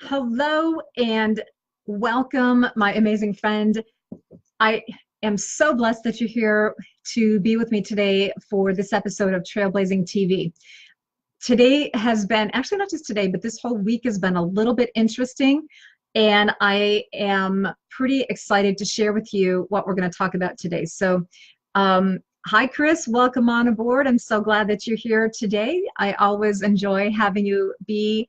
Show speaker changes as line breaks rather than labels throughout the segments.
Hello and welcome, my amazing friend. I am so blessed that you're here to be with me today for this episode of Trailblazing TV. Today has been, actually not just today, but this whole week has been a little bit interesting, and I am pretty excited to share with you what we're going to talk about today. Hi, Chris. Welcome on aboard. I'm so glad that you're here today. I always enjoy having you be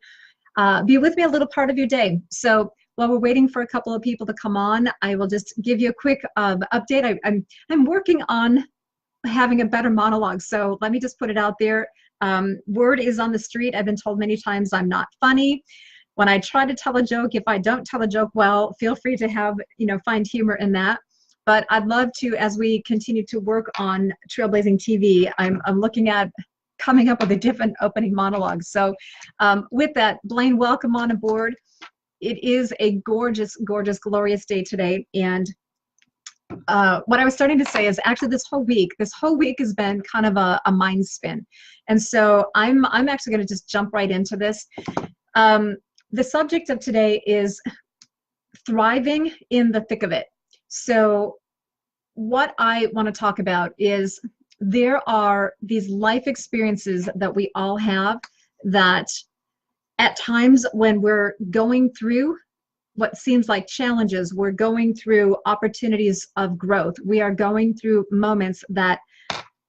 with me a little part of your day. So while we're waiting for a couple of people to come on, I will just give you a quick update. I'm working on having a better monologue, so let me just put it out there. Word is on the street. I've been told many times I'm not funny. When I try to tell a joke, if I don't tell a joke well, feel free to find humor in that. But I'd love to, as we continue to work on Trailblazing TV, I'm looking at coming up with a different opening monologue. So with that, Blaine, welcome on aboard. It is a gorgeous, gorgeous, glorious day today. And what I was starting to say is actually this whole week has been kind of a mind spin. And so I'm actually going to just jump right into this. The subject of today is thriving in the thick of it. So what I want to talk about is there are these life experiences that we all have that at times when we're going through what seems like challenges, we're going through opportunities of growth, we are going through moments that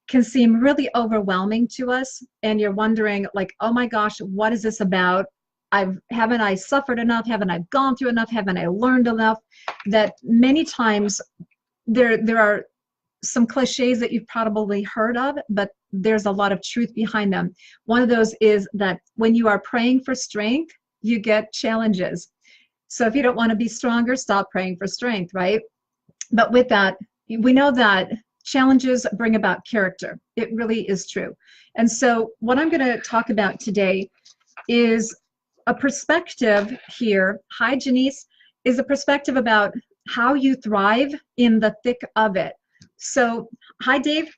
can seem really overwhelming to us, and you're wondering, like, oh my gosh, what is this about? Haven't I suffered enough? Haven't I gone through enough? Haven't I learned enough? That many times there are some cliches that you've probably heard of, but there's a lot of truth behind them. One of those is that when you are praying for strength, you get challenges. So if you don't want to be stronger, stop praying for strength, right? But with that, we know that challenges bring about character. It really is true. And so what I'm going to talk about today is a perspective here. Hi, Janice. Is a perspective about how you thrive in the thick of it. So, hi, Dave.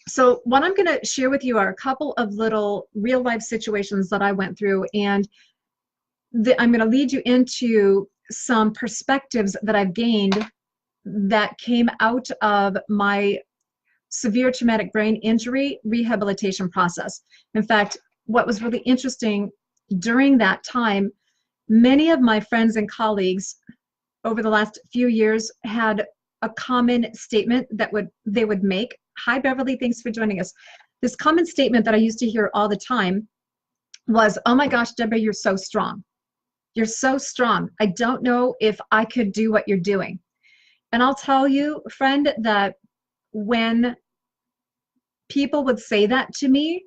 So what I'm going to share with you are a couple of little real life situations that I went through, and I'm going to lead you into some perspectives that I've gained that came out of my severe traumatic brain injury rehabilitation process. In fact, what was really interesting during that time, many of my friends and colleagues over the last few years had a common statement that they would make. Hi, Beverly, thanks for joining us. This common statement that I used to hear all the time was, oh my gosh, Deborah, you're so strong. You're so strong. I don't know if I could do what you're doing. And I'll tell you, friend, that when people would say that to me,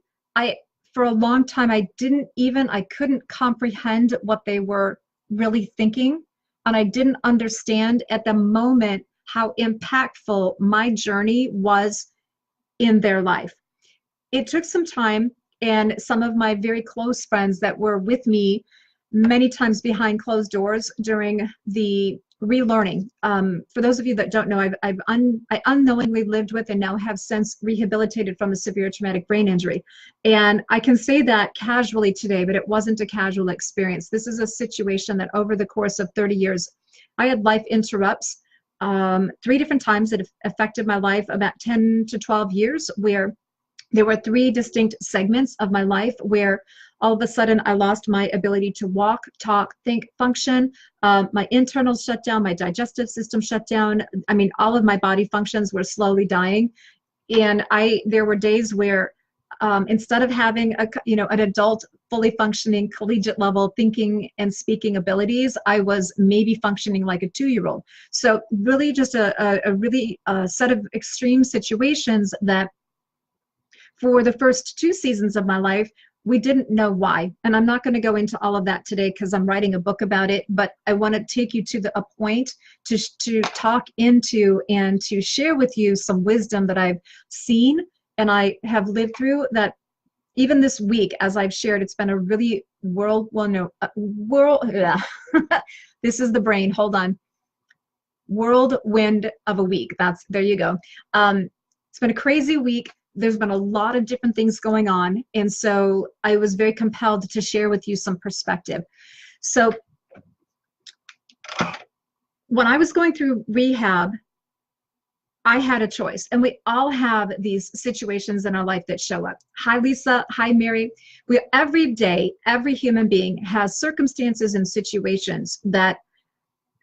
for a long time, I couldn't comprehend what they were really thinking. And I didn't understand at the moment how impactful my journey was in their life. It took some time, and some of my very close friends that were with me many times behind closed doors during the relearning. For those of you that don't know, I unknowingly lived with and now have since rehabilitated from a severe traumatic brain injury. And I can say that casually today, but it wasn't a casual experience. This is a situation that over the course of 30 years, I had life interrupts 3 different times that affected my life, about 10 to 12 years, where there were 3 distinct segments of my life where all of a sudden I lost my ability to walk, talk, think, function. My internals shut down, my digestive system shut down. I mean, all of my body functions were slowly dying. And there were days where instead of having an adult fully functioning collegiate level thinking and speaking abilities, I was maybe functioning like a 2-year-old. So really just a set of extreme situations that for the first 2 seasons of my life, we didn't know why. And I'm not going to go into all of that today because I'm writing a book about it, but I want to take you to a point to talk into and to share with you some wisdom that I've seen and I have lived through, that even this week, as I've shared, it's been a really this is the brain, hold on. Whirlwind of a week. There you go. It's been a crazy week. There's been a lot of different things going on, and so I was very compelled to share with you some perspective. So when I was going through rehab, I had a choice, and we all have these situations in our life that show up. Hi, Lisa. Hi, Mary. Every day, every human being has circumstances and situations that,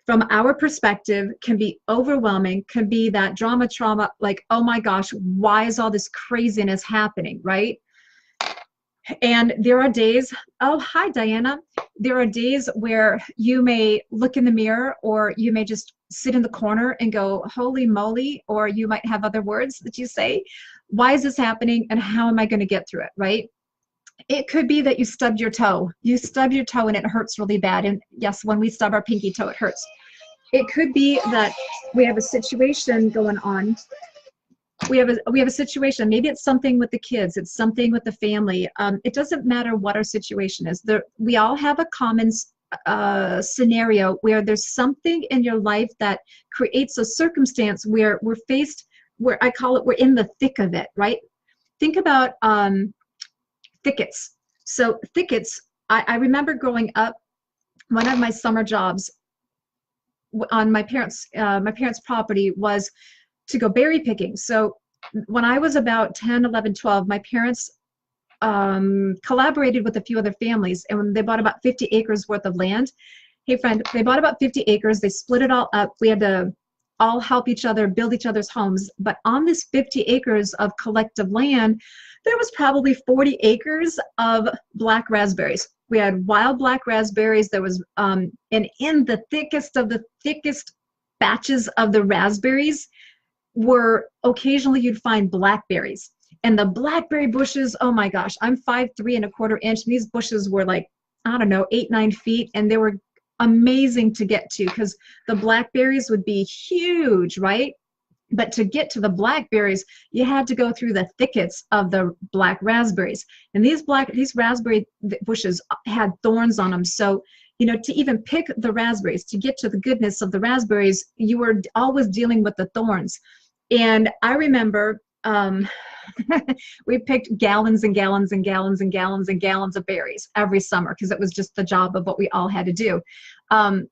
from our perspective, can be overwhelming, can be that drama, trauma, like, oh my gosh, why is all this craziness happening, right? And there are days, oh, hi, Diana. There are days where you may look in the mirror, or you may just sit in the corner and go, holy moly, or you might have other words that you say. Why is this happening, and how am I going to get through it, right? It could be that you stubbed your toe. You stub your toe and it hurts really bad. And yes, when we stub our pinky toe, it hurts. It could be that we have a situation going on. We have a situation. Maybe it's something with the kids. It's something with the family. It doesn't matter what our situation is. We all have a common scenario where there's something in your life that creates a circumstance where we're faced, where I call it, we're in the thick of it, right? Think about thickets. So thickets, I remember growing up, one of my summer jobs on my parents' property was to go berry picking. So when I was about 10, 11, 12, my parents collaborated with a few other families, and when they bought about 50 acres worth of land. Hey friend, they bought about 50 acres, they split it all up. We had to all help each other build each other's homes. But on this 50 acres of collective land, there was probably 40 acres of black raspberries. We had wild black raspberries. There was, and in the thickest of the thickest batches of the raspberries were occasionally you'd find blackberries. And the blackberry bushes, oh my gosh, I'm 5'3¼ inch. These bushes were like, I don't know, 8, 9 feet. And they were amazing to get to because the blackberries would be huge, right? But to get to the blackberries, you had to go through the thickets of the black raspberries. And these raspberry bushes had thorns on them. So, you know, to even pick the raspberries, to get to the goodness of the raspberries, you were always dealing with the thorns. And I remember we picked gallons and gallons and gallons and gallons and gallons of berries every summer because it was just the job of what we all had to do. And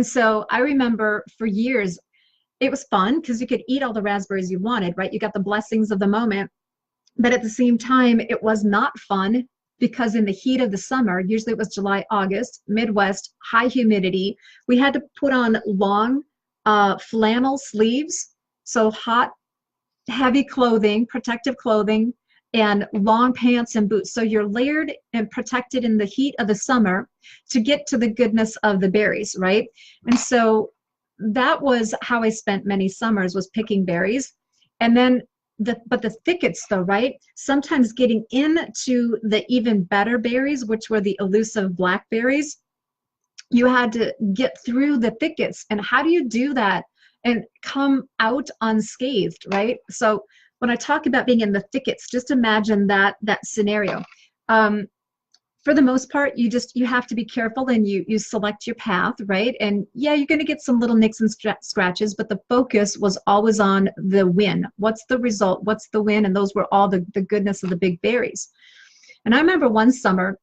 so I remember for years, it was fun because you could eat all the raspberries you wanted, right? You got the blessings of the moment. But at the same time, it was not fun because in the heat of the summer, usually it was July, August, Midwest, high humidity, we had to put on long flannel sleeves. So hot, heavy clothing, protective clothing, and long pants and boots. So you're layered and protected in the heat of the summer to get to the goodness of the berries, right? And so that was how I spent many summers, was picking berries. And then but the thickets though, right? Sometimes getting into the even better berries, which were the elusive blackberries, you had to get through the thickets. And how do you do that and come out unscathed, right? So when I talk about being in the thickets, just imagine that scenario. For the most part, you have to be careful, and you select your path, right? And yeah, you're going to get some little nicks and scratches, but the focus was always on the win. What's the result? What's the win? And those were all the goodness of the big berries. And I remember one summer,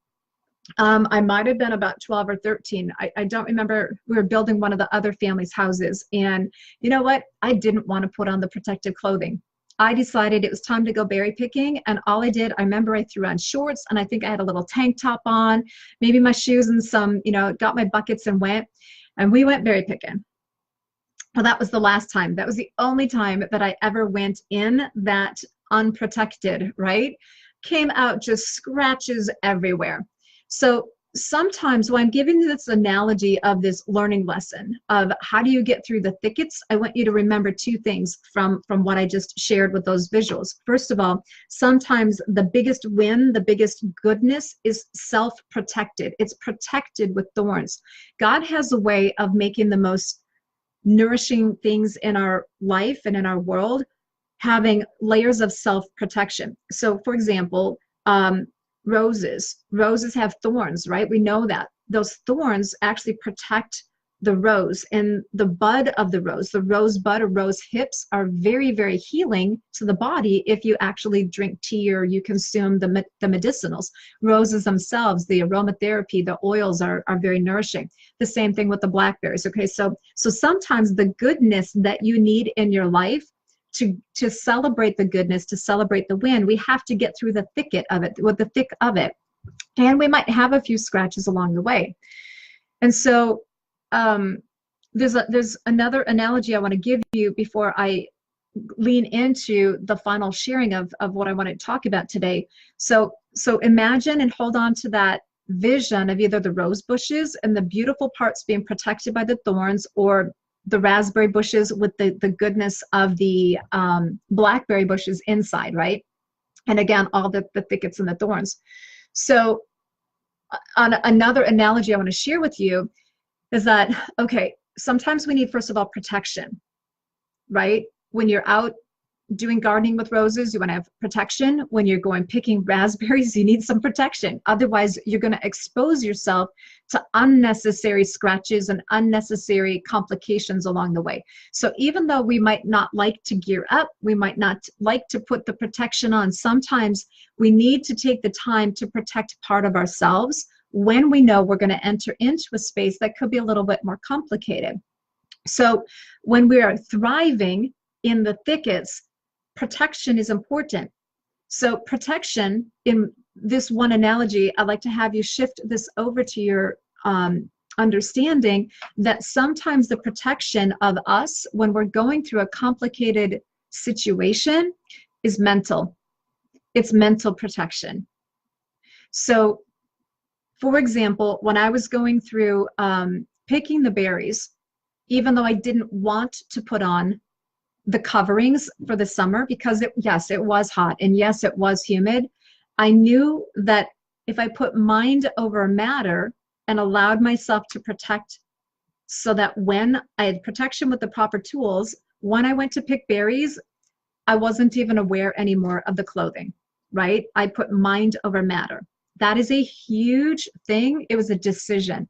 I might have been about 12 or 13. I don't remember. We were building one of the other family's houses. And you know what? I didn't want to put on the protective clothing. I decided it was time to go berry picking. And all I did, I remember I threw on shorts, and I think I had a little tank top on, maybe my shoes and some, you know, got my buckets and went. And we went berry picking. Well, that was the last time. That was the only time that I ever went in that unprotected, right? Came out just scratches everywhere. So sometimes when I'm giving this analogy of this learning lesson of how do you get through the thickets, I want you to remember two things from what I just shared with those visuals. First of all, sometimes the biggest win, the biggest goodness is self-protected. It's protected with thorns. God has a way of making the most nourishing things in our life and in our world having layers of self-protection. So for example, roses have thorns, right? We know that those thorns actually protect the rose and the bud of the rose, the rose bud or rose hips are very, very healing to the body if you actually drink tea or you consume the medicinals. Roses themselves, the aromatherapy, the oils are very nourishing. The same thing with the blackberries. Okay, so sometimes the goodness that you need in your life to celebrate the goodness, to celebrate the win, we have to get through the thicket of it, with the thick of it. And we might have a few scratches along the way. And so there's another analogy I want to give you before I lean into the final sharing of what I want to talk about today. So imagine and hold on to that vision of either the rose bushes and the beautiful parts being protected by the thorns, or the raspberry bushes with the goodness of the blackberry bushes inside, right? And again, all the thickets and the thorns. So on another analogy I want to share with you is that, okay, sometimes we need, first of all, protection, right? When you're out doing gardening with roses, you want to have protection. When you're going picking raspberries, you need some protection. Otherwise, you're going to expose yourself to unnecessary scratches and unnecessary complications along the way. So even though we might not like to gear up, we might not like to put the protection on, sometimes we need to take the time to protect part of ourselves when we know we're going to enter into a space that could be a little bit more complicated. So when we are thriving in the thickets, protection is important. So protection, in this one analogy, I'd like to have you shift this over to your understanding that sometimes the protection of us when we're going through a complicated situation is mental. It's mental protection. So for example, when I was going through picking the berries, even though I didn't want to put on the coverings for the summer, because yes, it was hot, and yes, it was humid, I knew that if I put mind over matter and allowed myself to protect, so that when I had protection with the proper tools, when I went to pick berries, I wasn't even aware anymore of the clothing, right? I put mind over matter. That is a huge thing. It was a decision.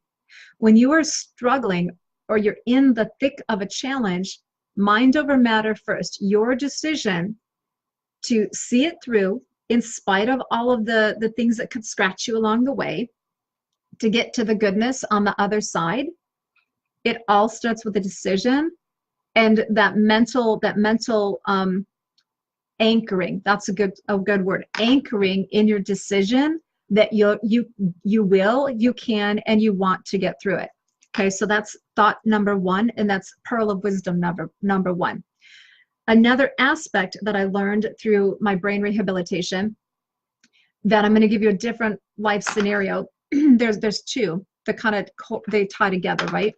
When you are struggling or you're in the thick of a challenge, mind over matter first. Your decision to see it through in spite of all of the things that could scratch you along the way, to get to the goodness on the other side. It all starts with a decision, and that mental anchoring. That's a good word. Anchoring in your decision that you will, you can, and you want to get through it. Okay, so that's thought number one, and that's pearl of wisdom number one. Another aspect that I learned through my brain rehabilitation, that I'm going to give you a different life scenario. There's two that kind of they tie together, right?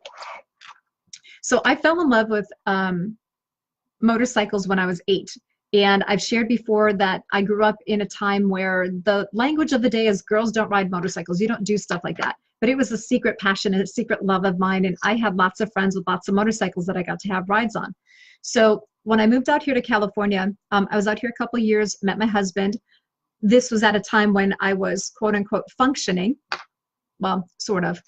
So I fell in love with motorcycles when I was 8. And I've shared before that I grew up in a time where the language of the day is girls don't ride motorcycles. You don't do stuff like that. But it was a secret passion and a secret love of mine. And I had lots of friends with lots of motorcycles that I got to have rides on. So when I moved out here to California, I was out here a couple of years, met my husband. This was at a time when I was quote unquote functioning. Well, sort of.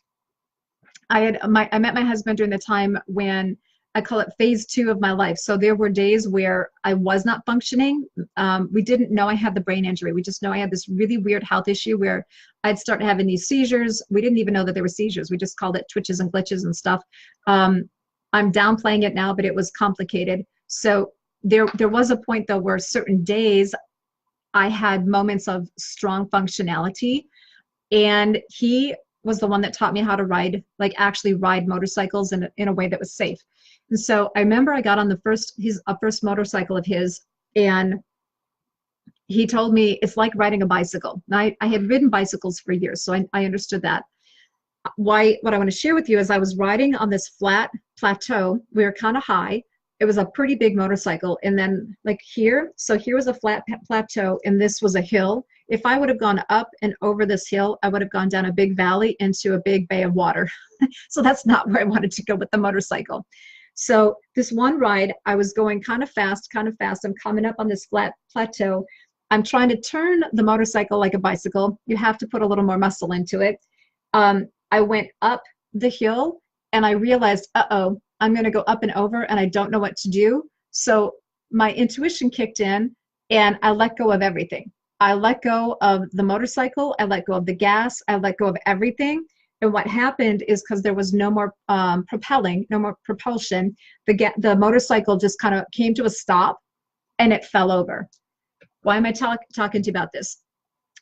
I met my husband during the time when I call it phase 2 of my life. So there were days where I was not functioning. We didn't know I had the brain injury. We just know I had this really weird health issue where I'd start having these seizures. We didn't even know that they were seizures. We just called it twitches and glitches and stuff. I'm downplaying it now, but it was complicated. So there was a point though where certain days I had moments of strong functionality, and he was the one that taught me how to ride, like actually ride motorcycles in a way that was safe. And so I remember I got on a first motorcycle of his, and he told me it's like riding a bicycle. Now, I had ridden bicycles for years, so I understood that. What I want to share with you is I was riding on this flat plateau. We were kind of high. It was a pretty big motorcycle. And then like here, so here was a flat plateau, and this was a hill. If I would have gone up and over this hill, I would have gone down a big valley into a big bay of water. So that's not where I wanted to go with the motorcycle. So this one ride, I was going kind of fast. I'm coming up on this flat plateau. I'm trying to turn the motorcycle like a bicycle. You have to put a little more muscle into it. I went up the hill, and I realized, uh-oh, I'm going to go up and over and I don't know what to do. So my intuition kicked in and I let go of everything. I let go of the motorcycle. I let go of the gas. I let go of everything. And what happened is, because there was no more propelling, no more propulsion, the motorcycle just kind of came to a stop and it fell over. Why am I talking to you about this?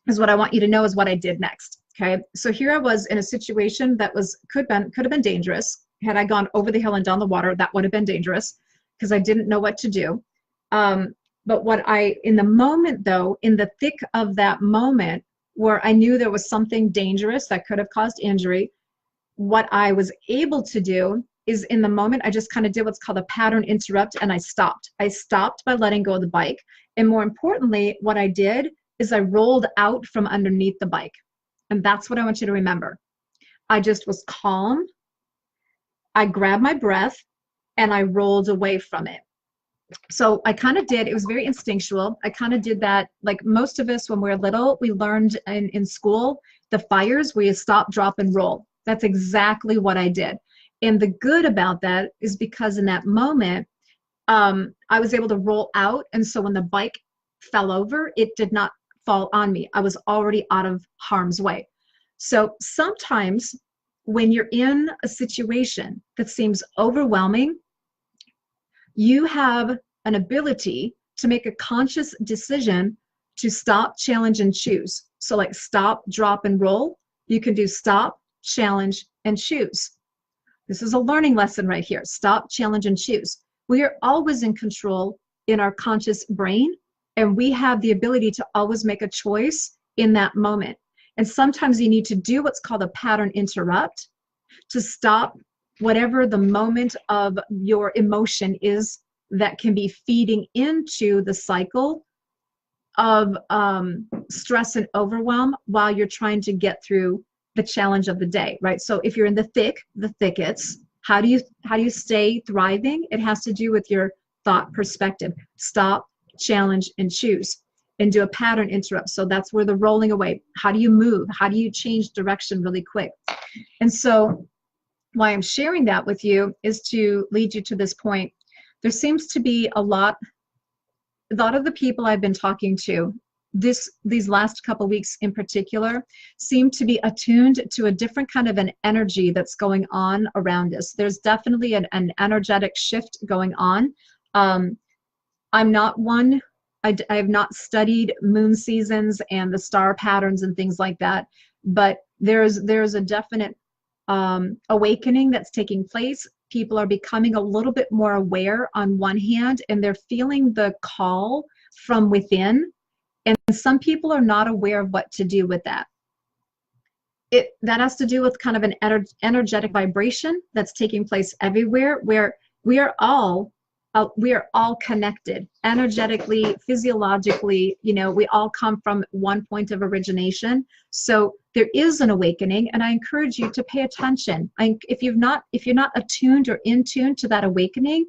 Because what I want you to know is what I did next. Okay, so here I was in a situation that could have been dangerous. Had I gone over the hill and down the water, that would have been dangerous because I didn't know what to do. But in the moment though, in the thick of that moment where I knew there was something dangerous that could have caused injury, what I was able to do is, in the moment, I just kind of did what's called a pattern interrupt, and I stopped. I stopped by letting go of the bike. And more importantly, what I did is I rolled out from underneath the bike. And that's what I want you to remember. I just was calm. I grabbed my breath and I rolled away from it. So I kind of did, it was very instinctual. I kind of did that, like most of us when we were little, we learned in school, the fires where you stop, drop, and roll. That's exactly what I did. And the good about that is because in that moment, I was able to roll out. And so when the bike fell over, it did not fall on me. I was already out of harm's way. So sometimes when you're in a situation that seems overwhelming, you have an ability to make a conscious decision to stop, challenge, and choose. So like stop, drop, and roll. You can do stop, challenge, and choose. This is a learning lesson right here. Stop, challenge, and choose. We are always in control in our conscious brain, and we have the ability to always make a choice in that moment. And sometimes you need to do what's called a pattern interrupt to stop whatever the moment of your emotion is that can be feeding into the cycle of stress and overwhelm while you're trying to get through the challenge of the day, right? So if you're in the thickets, how do you stay thriving? It has to do with your thought perspective. Stop, challenge, and choose, and do a pattern interrupt. So that's where the rolling away. How do you move? How do you change direction really quick? And so why I'm sharing that with you is to lead you to this point. There seems to be a lot of the people I've been talking to these last couple weeks in particular seem to be attuned to a different kind of an energy that's going on around us. There's definitely an energetic shift going on. I'm not one, I have not studied moon seasons and the star patterns and things like that, but there's a definite awakening that's taking place. People are becoming a little bit more aware on one hand, and they're feeling the call from within. And some people are not aware of what to do with that. That has to do with kind of an energetic vibration that's taking place everywhere, where we are all connected energetically, physiologically. You know, we all come from one point of origination. So there is an awakening, and I encourage you to pay attention. If you're not attuned or in tune to that awakening,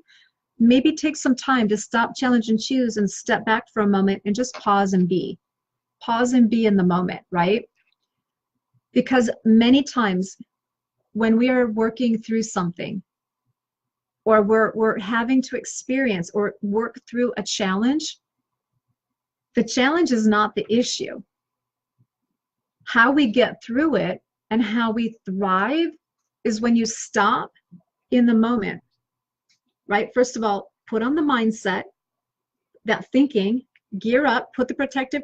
maybe take some time to stop, challenge, and choose, and step back for a moment and just pause and be. Pause and be in the moment, right? Because many times when we are working through something, or we're having to experience or work through a challenge, the challenge is not the issue. How we get through it and how we thrive is when you stop in the moment, right? First of all, put on the mindset, that thinking, gear up, put the protective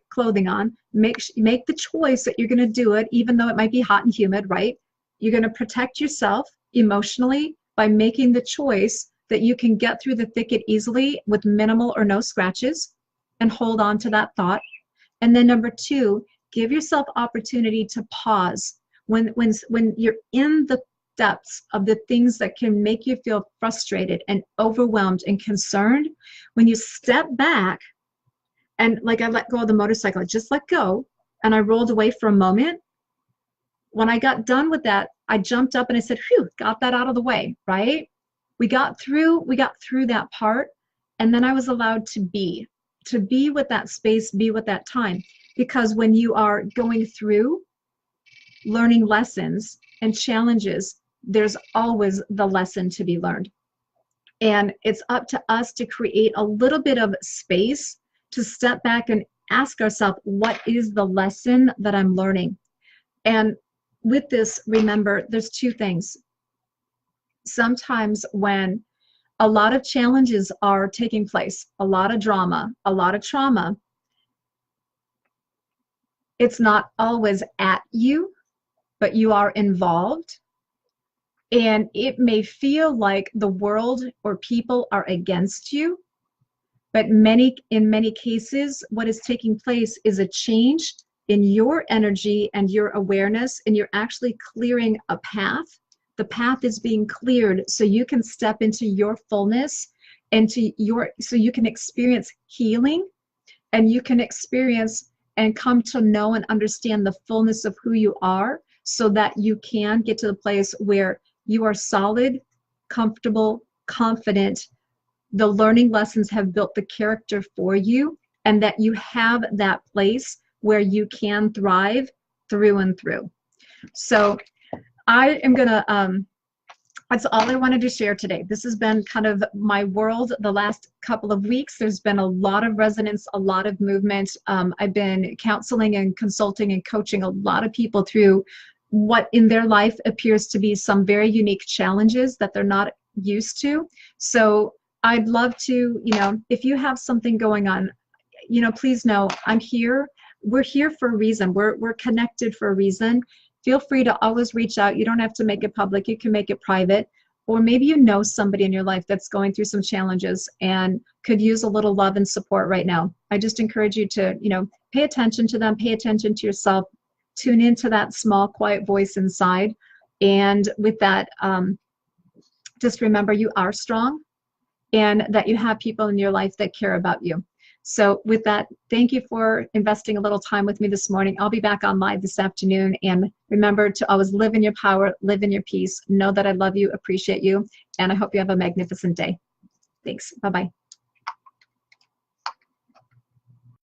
clothing on, make the choice that you're going to do it, even though it might be hot and humid, right? You're going to protect yourself emotionally by making the choice that you can get through the thicket easily with minimal or no scratches, and hold on to that thought. And then number two, give yourself opportunity to pause. When you're in the depths of the things that can make you feel frustrated and overwhelmed and concerned, when you step back, and like I let go of the motorcycle, I just let go and I rolled away for a moment. When I got done with that, I jumped up and I said, phew, got that out of the way, right? We got through that part, and then I was allowed to be with that space, be with that time. Because when you are going through learning lessons and challenges, there's always the lesson to be learned. And it's up to us to create a little bit of space to step back and ask ourselves, what is the lesson that I'm learning? And with this, remember, there's two things. Sometimes when a lot of challenges are taking place, a lot of drama, a lot of trauma, it's not always at you, but you are involved. And it may feel like the world or people are against you, but in many cases, what is taking place is a change in your energy and your awareness, and you're actually clearing a path. The path is being cleared so you can step into your fullness and so you can experience healing, and you can experience and come to know and understand the fullness of who you are, so that you can get to the place where you are solid, comfortable, confident. The learning lessons have built the character for you, and that you have that place where you can thrive through and through. So I am gonna, that's all I wanted to share today. This has been kind of my world the last couple of weeks. There's been a lot of resonance, a lot of movement. I've been counseling and consulting and coaching a lot of people through what in their life appears to be some very unique challenges that they're not used to. So I'd love to, if you have something going on, please know I'm here. We're here for a reason. We're connected for a reason. Feel free to always reach out. You don't have to make it public. You can make it private. Or maybe you know somebody in your life that's going through some challenges and could use a little love and support right now. I just encourage you to, pay attention to them, pay attention to yourself, tune into that small, quiet voice inside. And with that, just remember you are strong, and that you have people in your life that care about you. So with that, thank you for investing a little time with me this morning. I'll be back on live this afternoon. And remember to always live in your power, live in your peace. Know that I love you, appreciate you, and I hope you have a magnificent day. Thanks. Bye-bye.